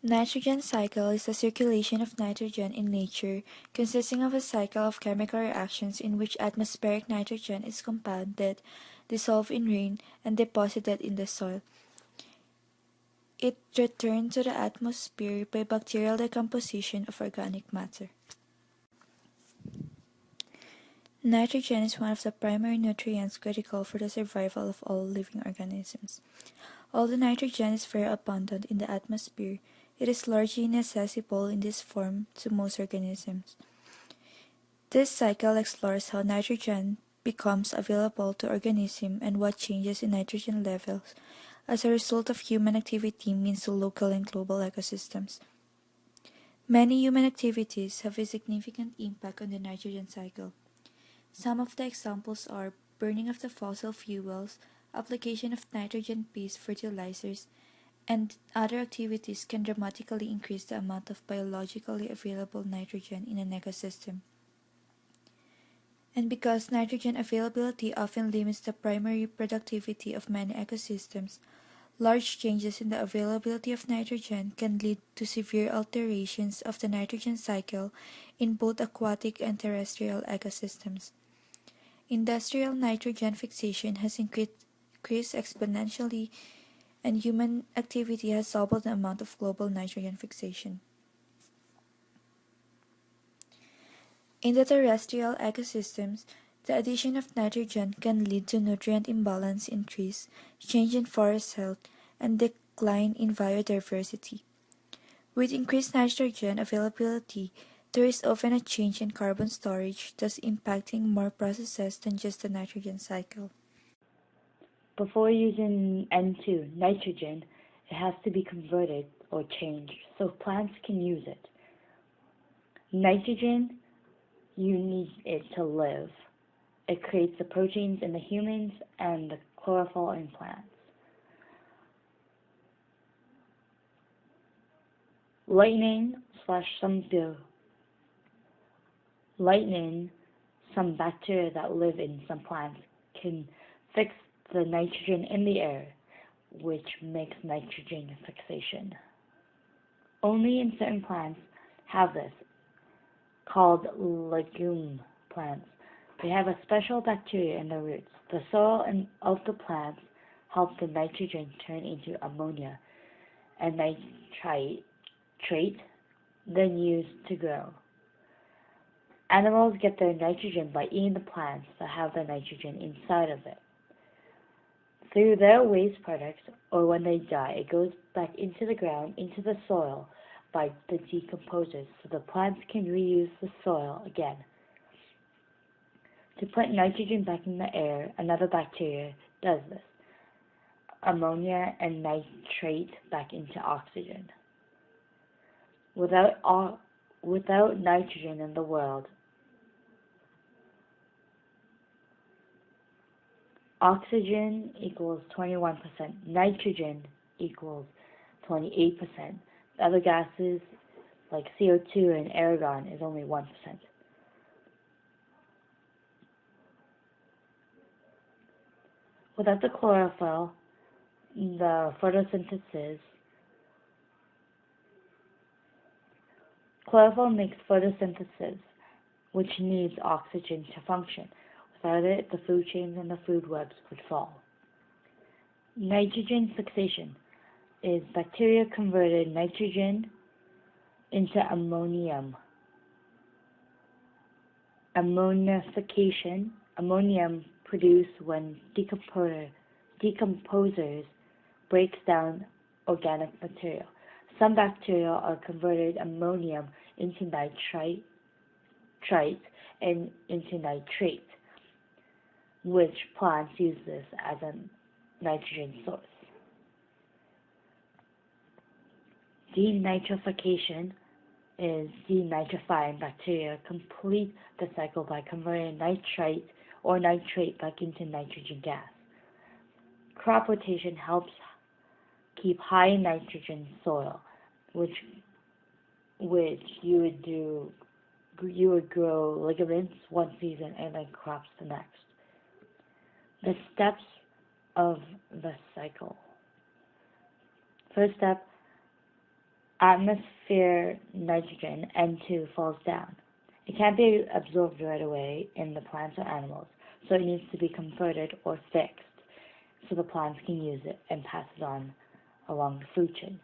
Nitrogen cycle is the circulation of nitrogen in nature, consisting of a cycle of chemical reactions in which atmospheric nitrogen is compounded, dissolved in rain, and deposited in the soil. It returned to the atmosphere by bacterial decomposition of organic matter. Nitrogen is one of the primary nutrients critical for the survival of all living organisms. Although nitrogen is very abundant in the atmosphere, it is largely inaccessible in this form to most organisms. This cycle explores how nitrogen becomes available to organisms and what changes in nitrogen levels as a result of human activity means to local and global ecosystems. Many human activities have a significant impact on the nitrogen cycle. Some of the examples are burning of the fossil fuels, application of nitrogen-based fertilizers, and other activities can dramatically increase the amount of biologically available nitrogen in an ecosystem. And because nitrogen availability often limits the primary productivity of many ecosystems, large changes in the availability of nitrogen can lead to severe alterations of the nitrogen cycle in both aquatic and terrestrial ecosystems. Industrial nitrogen fixation has increased exponentially, and human activity has doubled the amount of global nitrogen fixation. In the terrestrial ecosystems, the addition of nitrogen can lead to nutrient imbalance in trees, change in forest health, and decline in biodiversity. With increased nitrogen availability, there is often a change in carbon storage, thus impacting more processes than just the nitrogen cycle. Before using N2, nitrogen, it has to be converted or changed so plants can use it. Nitrogen, you need it to live. It creates the proteins in the humans and the chlorophyll in plants. Lightning, some bacteria that live in some plants can fix the nitrogen in the air, which makes nitrogen fixation. Only in certain plants have this, called legume plants. They have a special bacteria in the roots. The soil of the plants helps the nitrogen turn into ammonia and nitrate, then used to grow. Animals get their nitrogen by eating the plants that have the nitrogen inside of it. Through their waste products, or when they die, it goes back into the ground, into the soil, by the decomposers, so the plants can reuse the soil again. To put nitrogen back in the air, another bacteria does this. Ammonia and nitrate back into oxygen. Without nitrogen in the world, oxygen equals 21%, nitrogen equals 28%. The other gases, like CO2 and argon, is only 1%. Without the chlorophyll, the chlorophyll makes photosynthesis, which needs oxygen to function. Without it, the food chains and the food webs would fall. Nitrogen fixation is bacteria converted nitrogen into ammonium. Ammonification, ammonium produced when decomposers breaks down organic material. Some bacteria are converted ammonium into nitrite and into nitrate, which plants use this as a nitrogen source. Denitrification is denitrifying bacteria complete the cycle by converting nitrite or nitrate back into nitrogen gas. Crop rotation helps keep high nitrogen soil, which you would grow ligaments one season and then crops the next. The steps of the cycle. First step, atmosphere nitrogen, N2, falls down. It can't be absorbed right away in the plants or animals, so it needs to be converted or fixed so the plants can use it and pass it on along the food chain.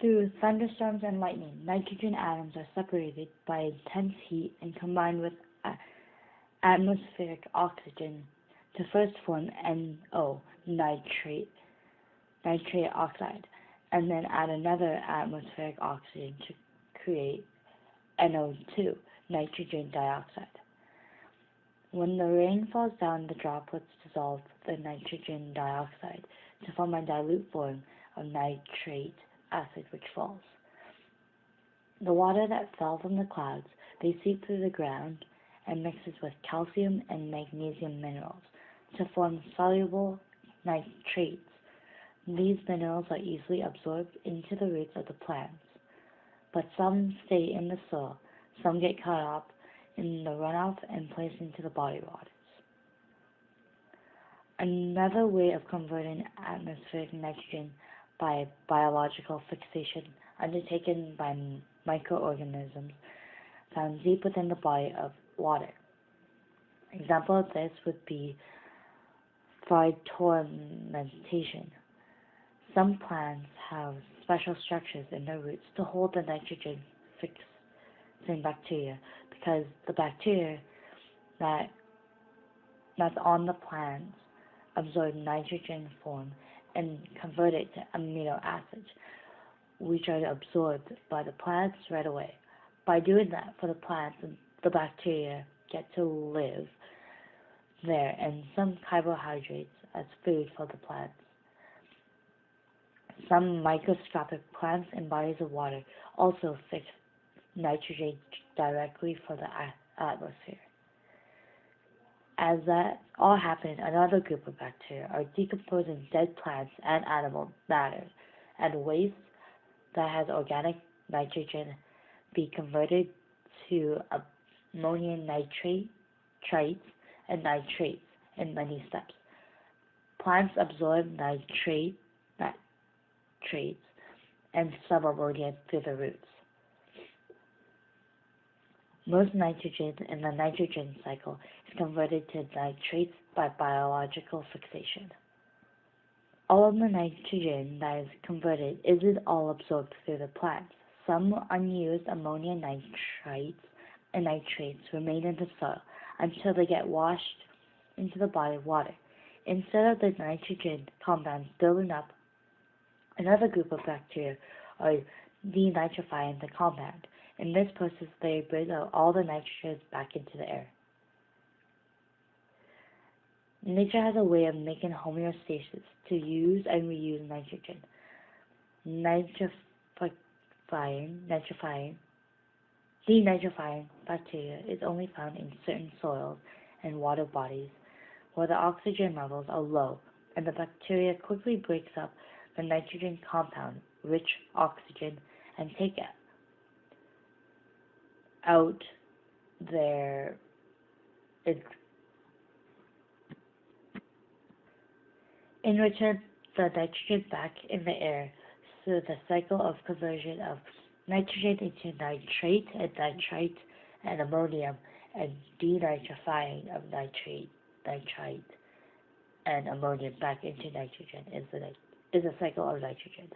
Through thunderstorms and lightning, nitrogen atoms are separated by intense heat and combined with atmospheric oxygen to first form NO, nitrate oxide, and then add another atmospheric oxygen to create NO2, nitrogen dioxide. When the rain falls down, the droplets dissolve the nitrogen dioxide to form a dilute form of nitrate acid which falls. The water that fell from the clouds, they seep through the ground and mixes with calcium and magnesium minerals to form soluble nitrates. These minerals are easily absorbed into the roots of the plants, but some stay in the soil, some get caught up in the runoff and placed into the body waters. Another way of converting atmospheric nitrogen by biological fixation undertaken by microorganisms found deep within the body of water. Example of this would be phytofermentation. Some plants have special structures in their roots to hold the nitrogen fixing bacteria because the bacteria that's on the plants absorb nitrogen form and convert it to amino acids, which are absorbed by the plants right away. By doing that for the plants, the bacteria get to live there and some carbohydrates as food for the plants. Some microscopic plants and bodies of water also fix nitrogen directly for the atmosphere. As that all happened, another group of bacteria are decomposing dead plants and animal matter and waste that has organic nitrogen be converted to ammonium nitrates and nitrates in many steps. Plants absorb nitrates and some ammonia through the roots. Most nitrogen in the nitrogen cycle is converted to nitrates by biological fixation. All of the nitrogen that is converted isn't all absorbed through the plants. Some unused ammonia nitrates and nitrates remain in the soil until they get washed into the body of water. Instead of the nitrogen compounds building up, another group of bacteria are denitrifying the compound. In this process, they bring out all the nitrogen back into the air. Nature has a way of making homeostasis to use and reuse nitrogen. Denitrifying bacteria is only found in certain soils and water bodies where the oxygen levels are low, and the bacteria quickly breaks up the nitrogen compound, rich oxygen, and take out their in return the nitrogen back in the air. So the cycle of conversion of nitrogen into nitrate and ammonium and denitrifying of nitrate and ammonium back into nitrogen is a cycle of nitrogen.